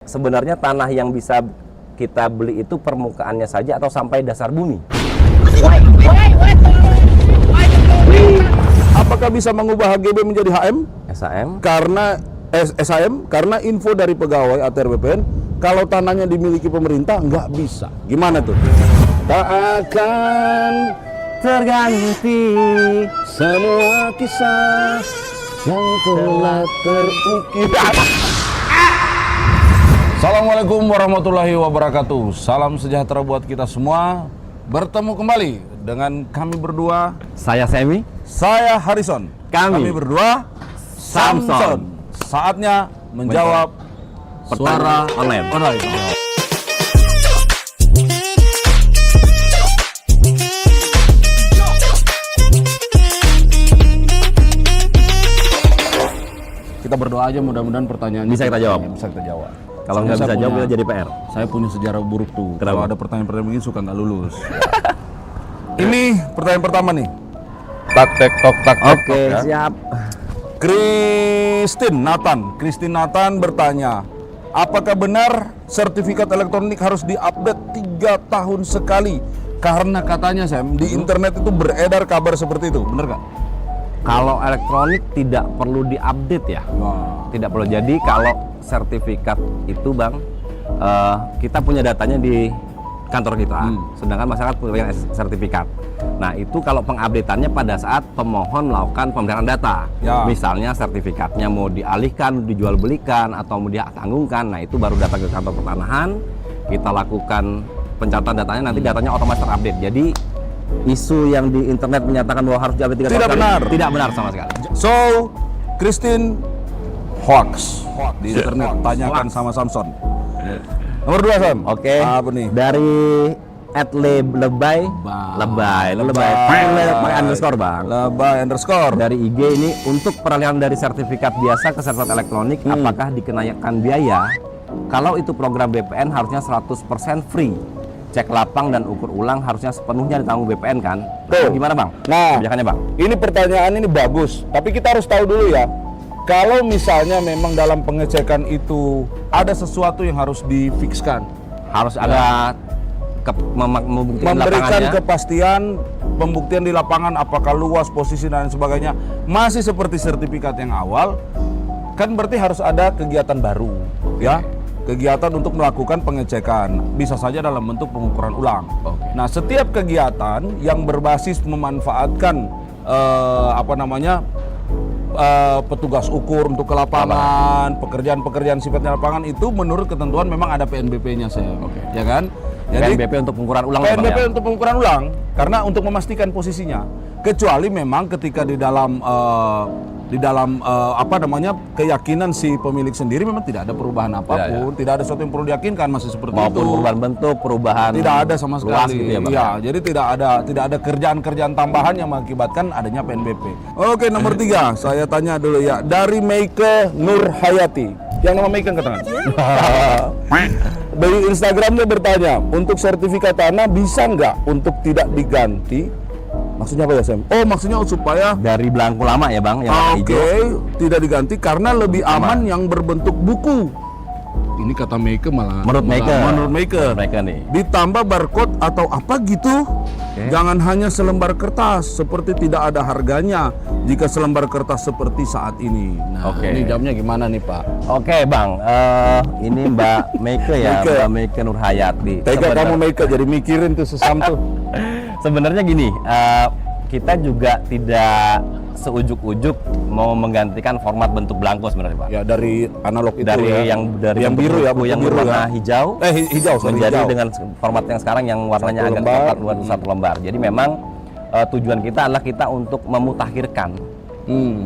sebenarnya tanah yang bisa kita beli itu permukaannya saja atau sampai dasar bumi? Apakah bisa mengubah HGB menjadi HM? SAM? Karena SAM, karena info dari pegawai ATR BPN, kalau tanahnya dimiliki pemerintah nggak bisa. Gimana tuh? Tak akan Terganti semua kisah yang telah terukir. Assalamualaikum warahmatullahi wabarakatuh. Salam sejahtera buat kita semua. Bertemu kembali dengan kami berdua. Saya Semi. Saya Harrison. Kami berdua Samson. Saatnya menjawab suara online. Kita berdoa aja mudah-mudahan pertanyaan Bisa kita jawab. Bisa kita jawab. Kalau nggak bisa jawab, kita jadi PR. Saya punya sejarah buruk tuh. Kenapa? Kalau ada pertanyaan-pertanyaan begini suka nggak lulus. Ini pertanyaan pertama nih. Tak tek tok tak tek, Oke, tok, ya. siap. Christine Nathan bertanya, apakah benar sertifikat elektronik harus diupdate 3 tahun sekali? Karena katanya Sam, di internet itu beredar kabar seperti itu, bener nggak? Kalau elektronik tidak perlu diupdate ya. Tidak perlu. Jadi kalau sertifikat itu Bang, kita punya datanya di kantor kita, sedangkan masyarakat punya sertifikat. Nah itu kalau pengupdateannya pada saat pemohon melakukan pemeliharaan data, misalnya sertifikatnya mau dialihkan, dijual belikan, atau mau ditanggungkan, nah itu baru datang ke kantor pertanahan, kita lakukan pencatatan datanya, nanti datanya otomatis terupdate. Jadi isu yang di internet menyatakan bahwa harus diupdate 3 tahun Tidak sekali, benar. tidak benar sama sekali. So, Christine hoax di internet. Tanyakan sama Samson. Nomor 2 Sam. Oke. Apa nih? Dari @lebay pakai underscore Bang. Lebay underscore. Dari IG ini, untuk peralihan dari sertifikat biasa ke sertifikat elektronik, apakah dikenakan biaya? Kalau itu program BPN harusnya 100% free. Cek lapang dan ukur ulang harusnya sepenuhnya ditanggung BPN kan? Tuh. Gimana Bang? Nah, Kebijakannya Bang? ini pertanyaan ini bagus, tapi kita harus tahu dulu ya. Kalau misalnya memang dalam pengecekan itu ada sesuatu yang harus difikskan, Harus ada membuktikan memberikan lapangannya. kepastian pembuktian di lapangan apakah luas, posisi dan sebagainya masih seperti sertifikat yang awal, kan berarti harus ada kegiatan baru, ya. Kegiatan untuk melakukan pengecekan, bisa saja dalam bentuk pengukuran ulang. Nah, setiap kegiatan yang berbasis memanfaatkan petugas ukur untuk ke lapangan, pekerjaan-pekerjaan sifatnya lapangan itu menurut ketentuan memang ada PNBP-nya saya, ya kan? Jadi PNBP untuk pengukuran ulang ya, Bang, PNBP ya? untuk pengukuran ulang, karena untuk memastikan posisinya. Kecuali memang ketika di dalam keyakinan si pemilik sendiri memang tidak ada perubahan apapun, tidak ada sesuatu yang perlu diyakinkan, masih seperti Maupun itu. perubahan bentuk, perubahan Tidak ada sama luas sekali. gitu ya Bang? Iya, jadi tidak ada kerjaan-kerjaan tambahan yang mengakibatkan adanya PNBP. Oke, nomor 3, saya tanya dulu ya, dari Meike Nur Hayati. Yang nama Meike angkat tangan. Dari Instagram dia bertanya, untuk sertifikat tanah bisa nggak untuk tidak diganti? Maksudnya apa ya Sam? Oh, maksudnya supaya Dari belangku lama ya Bang, yang warna hijau. tidak diganti karena lebih aman yang berbentuk buku. Ini kata Meike malah. Menurut Meike. Menurut Meike. Mereka nih. Ditambah barcode atau apa gitu. Jangan hanya selembar kertas, seperti tidak ada harganya jika selembar kertas seperti saat ini. Nah, ini jawabnya gimana nih Pak? Oke Bang, ini Mbak Meike ya, Meike. Mbak Meike Nur Hayati. Tega kamu Meike jadi mikirin tuh sesam tuh. Sebenarnya gini, kita juga tidak seujuk-ujuk mau menggantikan format bentuk belangko sebenarnya Pak. Ya dari analog itu Dari ya. dari yang biru ya, yang biru berwarna ya. hijau, Hijau, sorry, menjadi hijau. dengan format yang sekarang yang warnanya Satu agak lembar. coklat, luar satu lembar. Jadi memang tujuan kita adalah kita untuk memutakhirkan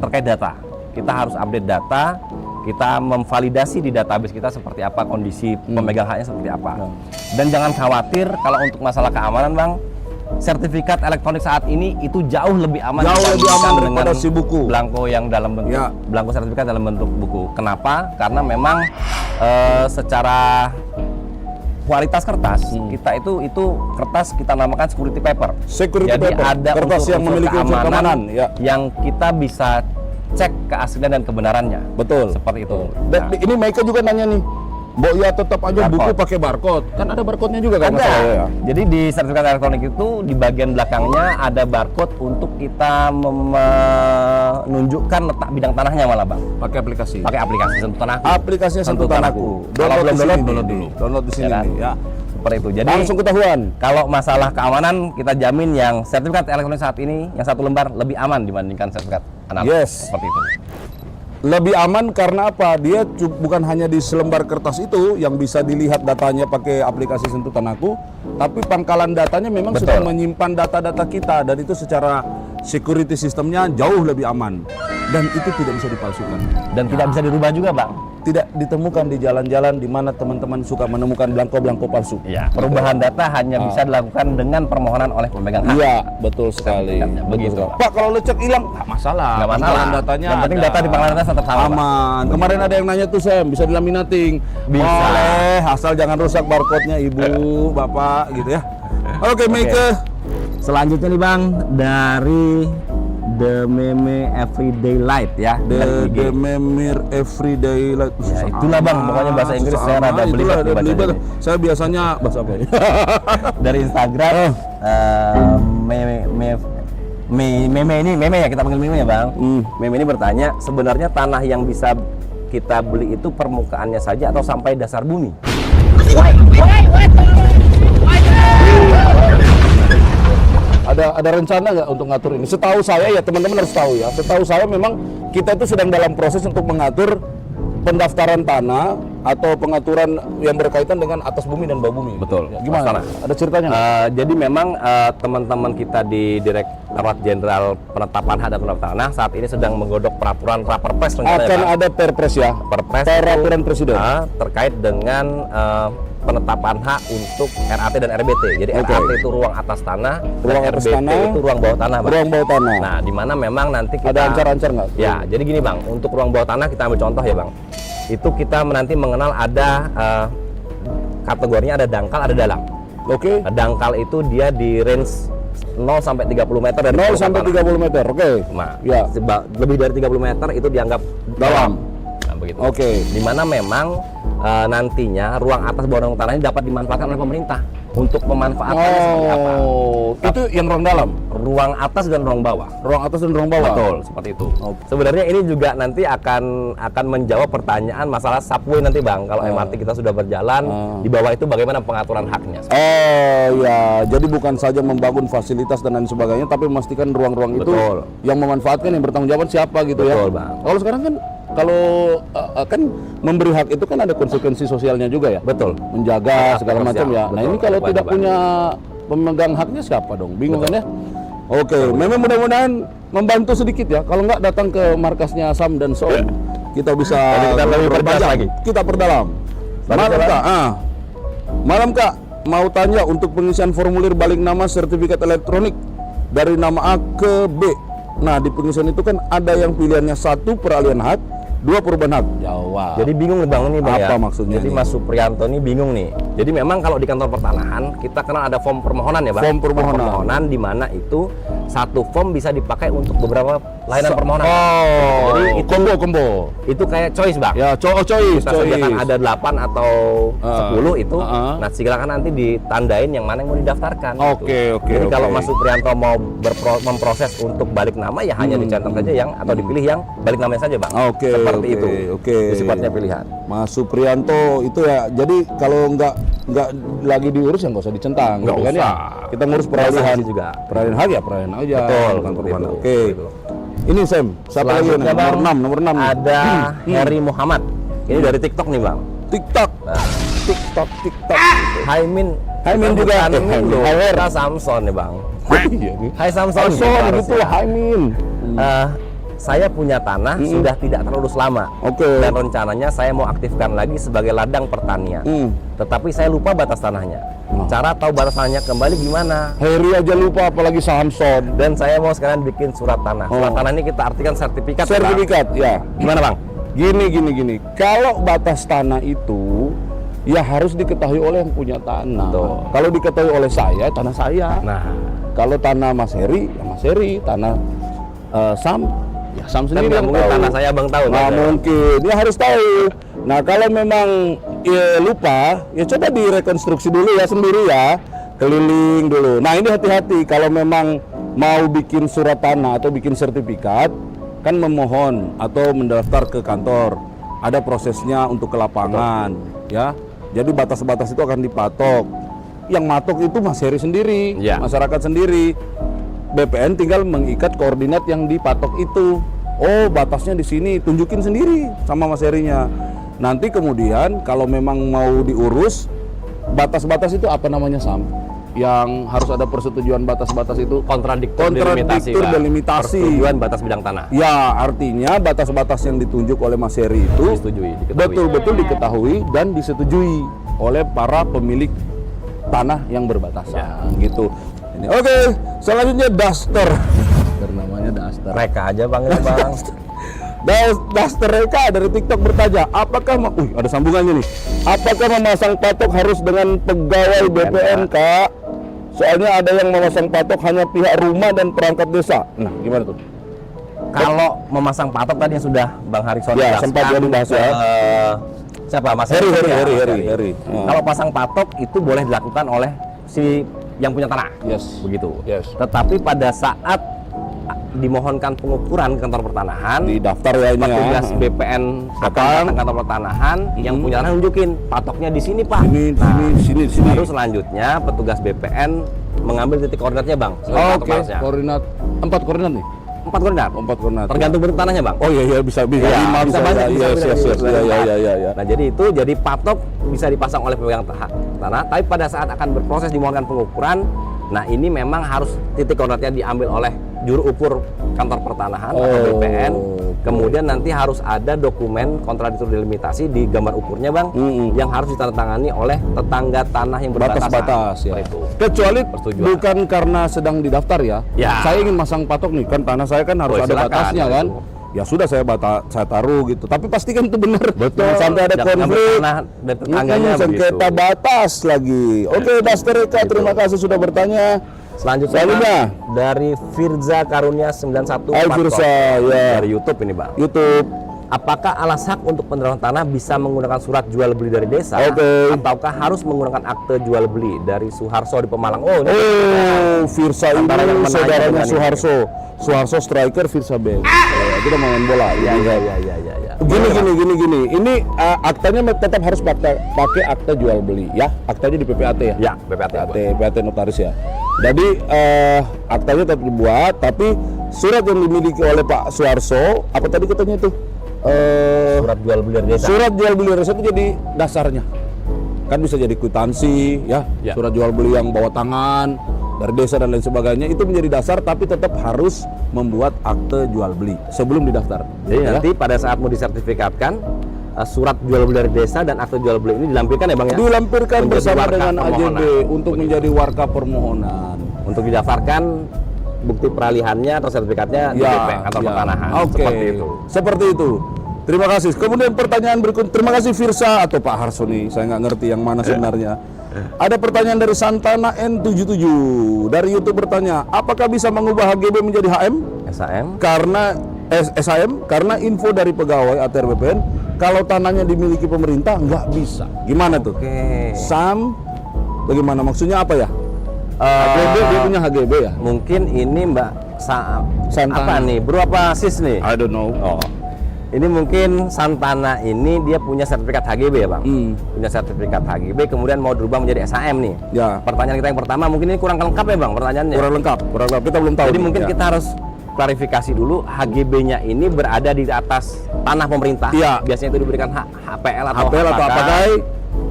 terkait data. Kita harus update data, kita memvalidasi di database kita seperti apa kondisi pemegang haknya seperti apa. Dan jangan khawatir kalau untuk masalah keamanan Bang, sertifikat elektronik saat ini itu jauh lebih aman daripada si buku belangko yang dalam bentuk belangko sertifikat dalam bentuk buku. Kenapa? Karena memang secara kualitas kertas kita itu kertas kita namakan security paper. Jadi ada kertas yang memiliki unsur keamanan yang kita bisa cek keaslian dan kebenarannya. Betul. Seperti itu. Ini Meike juga nanya nih, Mbok ya tetap aja buku Barcode. pakai barcode. Kan ada barcode-nya juga kan Ada. masalahnya ya. Jadi di sertifikat elektronik itu di bagian belakangnya ada barcode untuk kita menunjukkan letak bidang tanahnya malah bang. Pakai aplikasi. Pakai aplikasi Sentuh Tanahku. Aplikasinya Sentuh Tanahku. Kalau belum di sini download, nih. download dulu. Download di sini Ya kan? nih ya. Seperti itu. Jadi Langsung ketahuan. kalau masalah keamanan kita jamin yang sertifikat elektronik saat ini yang satu lembar lebih aman dibandingkan sertifikat analog. Yes. Seperti itu. Lebih aman karena apa? Dia bukan hanya di selembar kertas itu yang bisa dilihat datanya pakai aplikasi Sentuh Tanahku, tapi pangkalan datanya memang Betul. sudah menyimpan data-data kita dan itu secara security sistemnya jauh lebih aman dan itu tidak bisa dipalsukan. Dan tidak bisa dirubah juga bang. Tidak ditemukan di jalan-jalan di mana teman-teman suka menemukan belangko-belangko palsu. Ya. Perubahan data hanya bisa dilakukan dengan permohonan oleh pemegang hak. Iya, betul sekali. Sertifikatnya, begitu, Betul. Pak. Pak, kalau lecek hilang, nggak masalah. Nggak masalah. Pangkalan datanya Yang penting ada. data di pangkalan data tetap sama, Pak. Aman. Kemarin ada yang nanya tuh Sam, bisa dilaminating? Bisa. Boleh, asal jangan rusak barcode-nya Ibu, Bapak gitu ya. Oke, Meike. Selanjutnya nih bang dari The Meme Everyday Light ya. The dari IG. Memir Everyday Light. Ya, itulah bang, pokoknya bahasa Inggris saya rada belibet nih bacanya nih. Saya biasanya bahasa apa ya? Dari Instagram meme ya, kita panggil meme ya bang. Meme ini bertanya, sebenarnya tanah yang bisa kita beli itu permukaannya saja atau sampai dasar bumi? Ada rencana nggak untuk ngatur ini? Setahu saya ya teman-teman harus tahu ya. Setahu saya memang kita itu sedang dalam proses untuk mengatur pendaftaran tanah atau pengaturan yang berkaitan dengan atas bumi dan bawah bumi. Betul. Ya, gimana? Masalah. Ada ceritanya nggak? Jadi memang teman-teman kita di Direktorat Jenderal Penetapan Hak dan Pendaftaran Tanah saat ini sedang menggodok peraturan Raperpres rencananya, Akan Pak. ada perpres ya. Perpres Peraturan Presiden. terkait dengan penetapan hak untuk RAT dan RBT. Jadi Oke. RAT itu ruang atas tanah, Ruang dan atas RBT tanah, itu ruang bawah tanah, Bang. Ruang bawah tanah. Nah, di mana memang nanti kita Ada ancar-ancar nggak? Ya, jadi gini Bang, untuk ruang bawah tanah kita ambil contoh ya Bang. Itu kita nanti mengenal ada kategorinya ada dangkal, ada dalam. Oke. Dangkal itu dia di range 0 sampai 30 meter dari 0 permukaan sampai tanah. 30 meter. Oke. Nah, Ya. lebih dari 30 meter itu dianggap Dalam. Nah, begitu. Oke. Di mana memang nantinya ruang atas bawah tanah ini dapat dimanfaatkan oleh pemerintah. Untuk pemanfaatannya seperti apa? Oh, itu yang ruang dalam. Ruang atas dan ruang bawah. Ruang atas dan ruang bawah. Betul, seperti itu. Oke. Sebenarnya ini juga nanti akan menjawab pertanyaan masalah subway nanti Bang. Kalau MRT kita sudah berjalan, di bawah itu bagaimana pengaturan haknya? Oh ya, jadi bukan saja membangun fasilitas dan lain sebagainya, tapi memastikan ruang-ruang itu Betul. yang memanfaatkan, yang bertanggung jawab siapa gitu ya. Betul, Bang. Kalau sekarang kan, kalau kan memberi hak itu kan ada konsekuensi sosialnya juga ya. Betul. Menjaga Hak segala macam sosial, ya. Nah betul, ini kalau tidak kewajiban. punya pemegang haknya siapa dong? Bingung Betul. kan ya? Oke, memang mudah-mudahan membantu sedikit ya. Kalau nggak datang ke markasnya Sam dan Son, kita bisa Jadi kita lebih perjelas perpanjang. lagi. Kita perdalam. Lanjut, Malam Pak. Kak, malam Kak, mau tanya untuk pengisian formulir balik nama sertifikat elektronik dari nama A ke B. Nah di pengisian itu kan ada yang pilihannya 1 peralihan hak, 2 perubahan hak. Jawab. Jadi bingung nih Bang ini Bang Apa ya. maksudnya Jadi nih? Mas Suprianto ini bingung nih. Jadi memang kalau di kantor pertanahan kita kenal ada form permohonan ya Bang. Form permohonan. di mana itu satu form bisa dipakai untuk beberapa layanan permohonan. Oh, Jadi itu combo. itu kayak choice Bang. Ya, choice. Kita sediakan ada 8 atau 10 itu. uh. Nah, silakan nanti ditandain yang mana yang mau didaftarkan. Oke, oke, Jadi oke. kalau Mas Suprianto mau memproses untuk balik nama ya hanya dicantum saja yang atau dipilih yang balik namanya saja, Bang. Oke, Seperti oke, itu. oke. Itu sifatnya pilihan. Mas Suprianto itu ya. Jadi kalau nggak lagi diurus ya nggak usah dicentang, Nggak gitu kan ya. usah. Kita ngurus Biasa peralihan sih juga. Peralihan hak ya peralihan aja. Betul, bukan seperti perubahan. itu. Oke. Seperti itu. Ini Sam, siapa lagi Selanjutnya, nomor Bang, 6, nomor 6. Ada Heri Muhammad. Ini dari TikTok nih, Bang. TikTok. Nah, TikTok. Hai Min. Hai, Min Kita juga. bukan Hai, Min Min. loh. Hai, Her. Kita Samson nih, Bang. Iya nih. Hai Samson. Samson gitu gitu, harusnya. Hai Min. Saya punya tanah sudah tidak terurus lama. Oke. Dan rencananya saya mau aktifkan lagi sebagai ladang pertanian. Tetapi saya lupa batas tanahnya. Cara tahu batas tanahnya kembali gimana? Heri aja lupa apalagi Samson. Dan saya mau sekalian bikin surat tanah. Surat tanah ini kita artikan sertifikat. ya, Bang. Sertifikat, ya. Gimana Bang? Gini. Kalau batas tanah itu ya harus diketahui oleh yang punya tanah. Betul. Kalau diketahui oleh saya, tanah saya. Nah, Kalau tanah Mas Heri, ya Mas Heri. Tanah Sam, ya Sam kan sendiri nggak yang mungkin tahu. tanah saya Bang tahu. Nggak kan? mungkin, dia harus tahu. Nah kalau memang lupa, ya coba direkonstruksi dulu ya sendiri ya, keliling dulu. Nah ini hati-hati kalau memang mau bikin surat tanah atau bikin sertifikat, kan memohon atau mendaftar ke kantor. Ada prosesnya untuk ke lapangan, ya. Jadi batas-batas itu akan dipatok. Yang matok itu Mas Heri sendiri, Ya. masyarakat sendiri. BPN tinggal mengikat koordinat yang dipatok itu. Oh, batasnya di sini, tunjukin sendiri sama Mas Herinya. Nanti kemudian kalau memang mau diurus, batas-batas itu apa namanya Sam? Yang harus ada persetujuan batas-batas itu? Kontradiktor Kontradiktor delimitasi. Persetujuan batas bidang tanah. Ya, artinya batas-batas yang ditunjuk oleh Mas Heri itu Disetujui, diketahui. betul-betul diketahui dan disetujui oleh para pemilik tanah yang berbatasan gitu. Ini oke, selanjutnya Duster. Namanya Duster. Mereka aja bang ini bang. Duster Reka dari TikTok bertanya, apakah ada sambungannya nih. Apakah memasang patok harus dengan pegawai BPN, Kak? Soalnya ada yang memasang patok hanya pihak rumah dan perangkat desa. Nah, gimana tuh? Kalau memasang patok tadi yang sudah Bang Harikson Ya, jelaskan, sempat jadi bahas ya. Siapa Mas Heri. Kalau pasang patok itu boleh dilakukan oleh si yang punya tanah. Yes. Begitu. Yes. Tetapi pada saat dimohonkan pengukuran ke kantor pertanahan, Di daftar ya ini ya. petugas BPN akan Datang. datang kantor pertanahan yang punya tanah nunjukin patoknya di sini Pak. Sini. Baru selanjutnya petugas BPN mengambil titik koordinatnya Bang. sesuai patok Oke, batasnya. koordinat 4 koordinat nih. 4 koordinat. 4 koordinat. Tergantung bentuk tanahnya Bang. Oh iya bisa Ya, bisa banyak, bisa ya. Nah jadi patok bisa dipasang oleh pemegang tanah, tapi pada saat akan berproses dimohonkan pengukuran, nah ini memang harus titik koordinatnya diambil oleh juru ukur kantor pertanahan atau BPN. Kemudian nanti harus ada dokumen kontradiktor delimitasi di gambar ukurnya Bang, yang harus ditandatangani oleh tetangga tanah yang berbatasan. Batas-batas ya. Seperti itu. Kecuali Persetujuan. bukan karena sedang didaftar ya. Ya. Saya ingin masang patok nih, kan tanah saya kan harus Oh, ada silakan, batasnya kan. itu. Ya sudah saya taruh gitu. Tapi pastikan itu benar. Betul. Jangan sampai ada Jangan konflik. tanah dan tetangganya Sengketa begitu. batas lagi. Oke, Duster Reka, terima kasih sudah bertanya. Selanjutnya Selanjutnya. dari Firza Karunia 91. Hai Firza, ya. Dari YouTube ini Bang. YouTube. Apakah alas hak untuk penerapan tanah bisa menggunakan surat jual beli dari desa, Oke. ataukah harus menggunakan akte jual beli dari Suharso di Pemalang? Oh, ini Firza ini Antara yang menanya saudaranya dengan ini. Suharso striker, Firza Bell. Kita main bola. ya. Gini. Ini aktanya tetap harus pakai akta jual beli ya. Aktanya di PPAT ya. Ya, PPAT. PPAT notaris ya. Jadi aktanya tetap dibuat, tapi surat yang dimiliki oleh Pak Suharso, apa tadi katanya itu? Surat jual beli dari desa. Surat jual beli desa itu jadi dasarnya. Kan bisa jadi kwitansi ya, Ya. surat jual beli yang bawa tangan dari desa dan lain sebagainya, itu menjadi dasar, tapi tetap harus membuat akte jual beli sebelum didaftar. Jadi Ya. nanti pada saat mau disertifikatkan, surat jual beli dari desa dan akte jual beli ini dilampirkan ya Bang ya? Dilampirkan Menjadi bersama warka dengan AJB permohonan. untuk Begitu. menjadi warka permohonan. Untuk didaftarkan bukti peralihannya atau sertifikatnya di BP, kantor pertanahan. Oke. Seperti itu. Terima kasih. Kemudian pertanyaan berikut. Terima kasih Firsa atau Pak Harsoni. Saya nggak ngerti yang mana sebenarnya. Ada pertanyaan dari Santana N77 dari YouTube bertanya, apakah bisa mengubah HGB menjadi HM? SAM. Karena SAM karena info dari pegawai ATR BPN kalau tanahnya dimiliki pemerintah nggak bisa. Gimana tuh? Oke. Sam, bagaimana maksudnya apa ya? HGB dia punya HGB ya? Mungkin ini Mbak Santana. apa nih? Berapa sis nih? I don't know. Oh. Ini mungkin Santana ini dia punya sertifikat HGB ya Bang? Punya sertifikat HGB, kemudian mau dirubah menjadi SAM nih. Ya. Pertanyaan kita yang pertama, mungkin ini kurang lengkap ya Bang pertanyaannya? Kurang lengkap. Kita belum tahu. Jadi nih. mungkin Ya. kita harus klarifikasi dulu, HGB-nya ini berada di atas tanah pemerintah. Iya. Biasanya itu diberikan HPL atau HPL atau HPK, pakai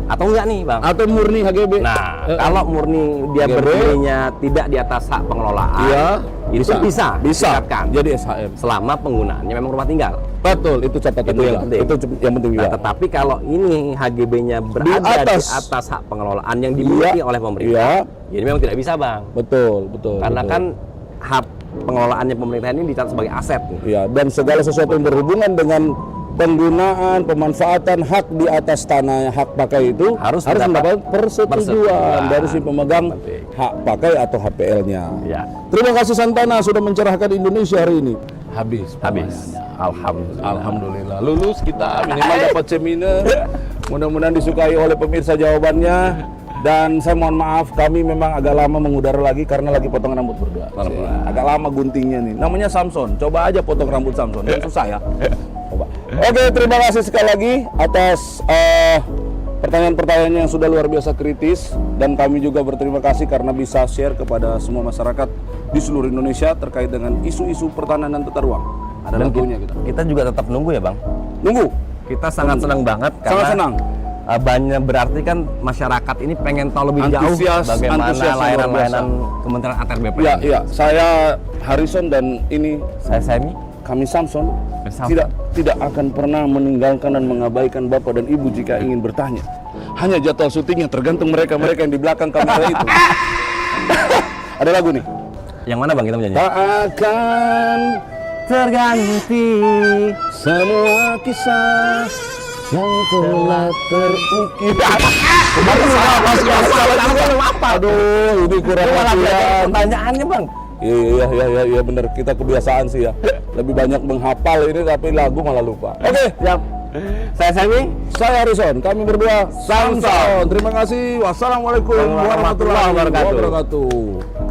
atau enggak nih Bang? atau murni HGB. Nah, kalau murni dia HGB, berdirinya tidak di atas hak pengelolaan, Iya, itu bisa ditingkatkan. jadi SHM. Selama penggunaannya memang rumah tinggal. Betul, itu catatan Itu yang juga. penting. Itu yang penting Nah, juga. tetapi kalau ini HGB-nya berada di atas hak pengelolaan yang dimiliki oleh pemerintah, ini memang tidak bisa Bang. Betul. Karena betul. kan hak pengelolaannya pemerintah ini dicatat sebagai aset nih. Iya, dan segala sesuatu yang berhubungan dengan penggunaan, pemanfaatan hak di atas tanah hak pakai itu Harus mendapat persetujuan dari si pemegang Penting. hak pakai atau HPL-nya. Ya. Terima kasih Santana sudah mencerahkan Indonesia hari ini. Habis. Habis. Alhamdulillah. Alhamdulillah lulus kita minimal dapat seminar. Mudah-mudahan disukai oleh pemirsa jawabannya. Dan saya mohon maaf, kami memang agak lama mengudara lagi karena lagi potong rambut berdua. Agak lama guntingnya nih. Namanya Samson. Coba aja potong rambut Samson. Yang susah ya. Coba. Oke, terima kasih sekali lagi atas pertanyaan-pertanyaan yang sudah luar biasa kritis, dan kami juga berterima kasih karena bisa share kepada semua masyarakat di seluruh Indonesia terkait dengan isu-isu pertahanan dan tata ruang. Ada lagunya Kita juga tetap nunggu ya Bang. Nunggu. Kita sangat senang banget Sangat karena senang. banyak berarti kan masyarakat ini pengen tahu lebih jauh Antusias bagaimana luar biasa. layanan-layanan Kementerian ATR BPN. Ya, iya. Saya Harrison dan ini Saya Semi. kami Samson Samson. tidak akan pernah meninggalkan dan mengabaikan Bapak dan Ibu jika ingin bertanya. Hanya jadwal syutingnya tergantung mereka yang di belakang kamera itu. Ada lagu nih. Yang mana Bang kita menyanyi? Tak akan Terganti semua kisah yang telah terukir. Aduh, ini kurang latihan. Pertanyaannya Bang. Iya bener, kita kebiasaan sih ya. Lebih banyak menghafal ini tapi lagu malah lupa. Oke, Siap. Saya Semi. saya Harrison, kami berdua Samson. Terima kasih. Wassalamualaikum warahmatullahi wabarakatuh.